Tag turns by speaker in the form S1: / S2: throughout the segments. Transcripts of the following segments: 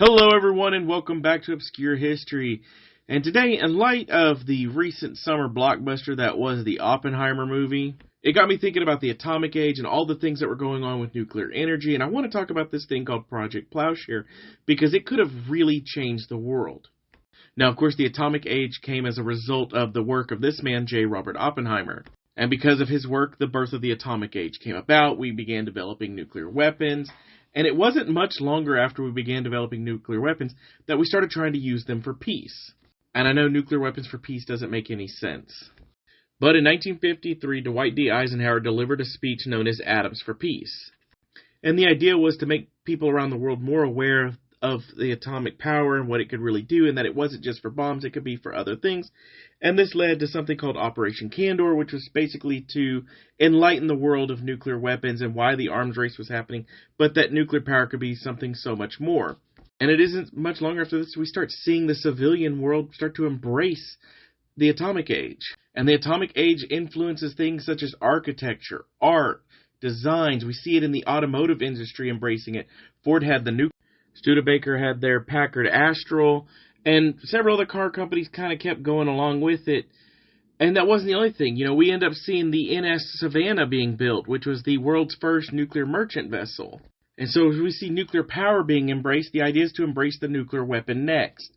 S1: Hello everyone and welcome back to Obscure History. And today, in light of the recent summer blockbuster that was the Oppenheimer movie, it got me thinking about the atomic age and all the things that were going on with nuclear energy, and I want to talk about this thing called Project Plowshare because it could have really changed the world. Now, of course, the atomic age came as a result of the work of this man, J. Robert Oppenheimer. And because of his work, the birth of the atomic age came about. We began developing nuclear weapons. And it wasn't much longer after we began developing nuclear weapons that we started trying to use them for peace. And I know nuclear weapons for peace doesn't make any sense. But in 1953, Dwight D. Eisenhower delivered a speech known as Atoms for Peace. And the idea was to make people around the world more aware of the atomic power and what it could really do, and that it wasn't just for bombs, it could be for other things. And this led to something called Operation Candor, which was basically to enlighten the world of nuclear weapons and why the arms race was happening, but that nuclear power could be something so much more. And it isn't much longer after this we start seeing the civilian world start to embrace the atomic age. And the atomic age influences things such as architecture, art, designs. We see it in the automotive industry embracing it. Ford had the nuclear. Studebaker had their Packard Astral, and several other car companies kind of kept going along with it. And that wasn't the only thing. We end up seeing the NS Savannah being built, which was the world's first nuclear merchant vessel. And so as we see nuclear power being embraced, the idea is to embrace the nuclear weapon next.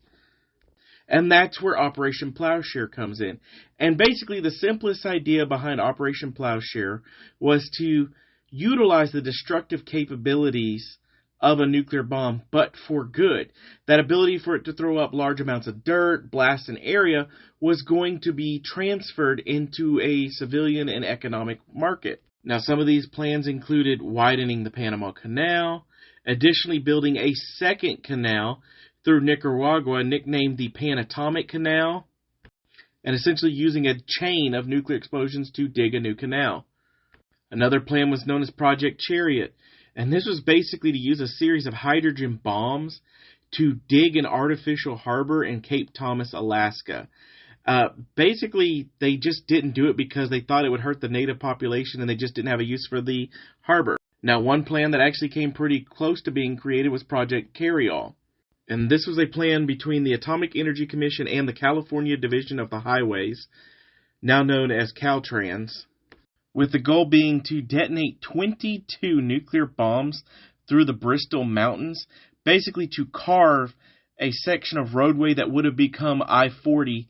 S1: And that's where Operation Plowshare comes in. And basically the simplest idea behind Operation Plowshare was to utilize the destructive capabilities of a nuclear bomb, but for good. That ability for it to throw up large amounts of dirt, blast an area, was going to be transferred into a civilian and economic market. Now, some of these plans included widening the Panama Canal, additionally building a second canal through Nicaragua, nicknamed the Panatomic Canal, and essentially using a chain of nuclear explosions to dig a new canal. Another plan was known as Project Chariot, and this was basically to use a series of hydrogen bombs to dig an artificial harbor in Cape Thomas, Alaska. Basically, they just didn't do it because they thought it would hurt the native population and they just didn't have a use for the harbor. Now, one plan that actually came pretty close to being created was Project Carryall. And this was a plan between the Atomic Energy Commission and the California Division of the Highways, now known as Caltrans, with the goal being to detonate 22 nuclear bombs through the Bristol Mountains, basically to carve a section of roadway that would have become I-40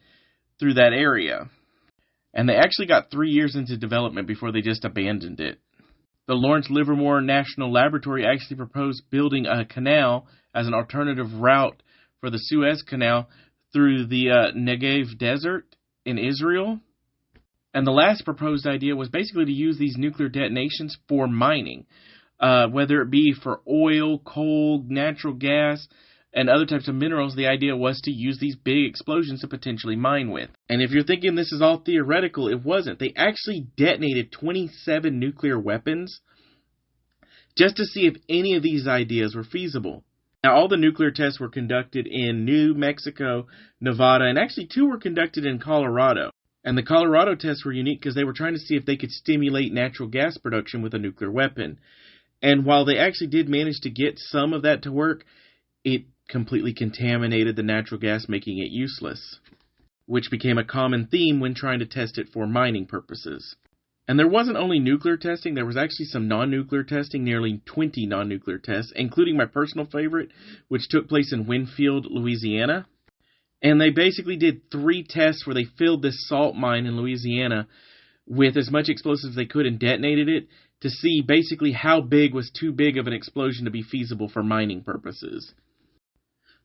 S1: through that area. And they actually got 3 years into development before they just abandoned it. The Lawrence Livermore National Laboratory actually proposed building a canal as an alternative route for the Suez Canal through the Negev Desert in Israel. And the last proposed idea was basically to use these nuclear detonations for mining, whether it be for oil, coal, natural gas, and other types of minerals. The idea was to use these big explosions to potentially mine with. And if you're thinking this is all theoretical, it wasn't. They actually detonated 27 nuclear weapons just to see if any of these ideas were feasible. Now, all the nuclear tests were conducted in New Mexico, Nevada, and actually 2 were conducted in Colorado. And the Colorado tests were unique because they were trying to see if they could stimulate natural gas production with a nuclear weapon. And while they actually did manage to get some of that to work, it completely contaminated the natural gas, making it useless, which became a common theme when trying to test it for mining purposes. And there wasn't only nuclear testing, there was actually some non-nuclear testing, nearly 20 non-nuclear tests, including my personal favorite, which took place in Winfield, Louisiana. And they basically did 3 tests where they filled this salt mine in Louisiana with as much explosives as they could and detonated it to see basically how big was too big of an explosion to be feasible for mining purposes.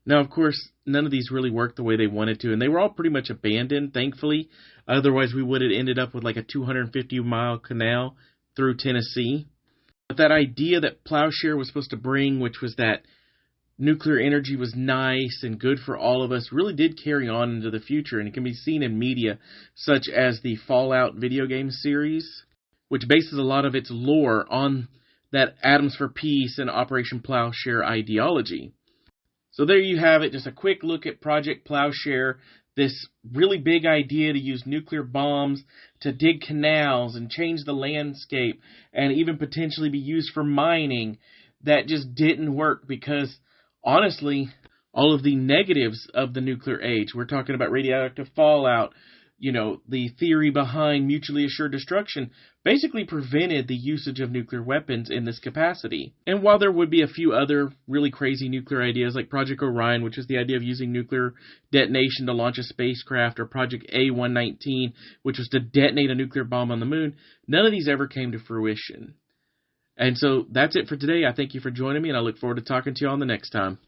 S1: Now, of course, none of these really worked the way they wanted to, and they were all pretty much abandoned, thankfully. Otherwise, we would have ended up with like a 250-mile canal through Tennessee. But that idea that Plowshare was supposed to bring, which was that nuclear energy was nice and good for all of us, really did carry on into the future, and it can be seen in media such as the Fallout video game series, which bases a lot of its lore on that Atoms for Peace and Operation Plowshare ideology. So there you have it, just a quick look at Project Plowshare, this really big idea to use nuclear bombs to dig canals and change the landscape and even potentially be used for mining that just didn't work because honestly, all of the negatives of the nuclear age. We're talking about radioactive fallout, the theory behind mutually assured destruction basically prevented the usage of nuclear weapons in this capacity. And while there would be a few other really crazy nuclear ideas like Project Orion, which is the idea of using nuclear detonation to launch a spacecraft, or Project A119, which was to detonate a nuclear bomb on the moon, none of these ever came to fruition. And so that's it for today. I thank you for joining me, and I look forward to talking to you on the next time.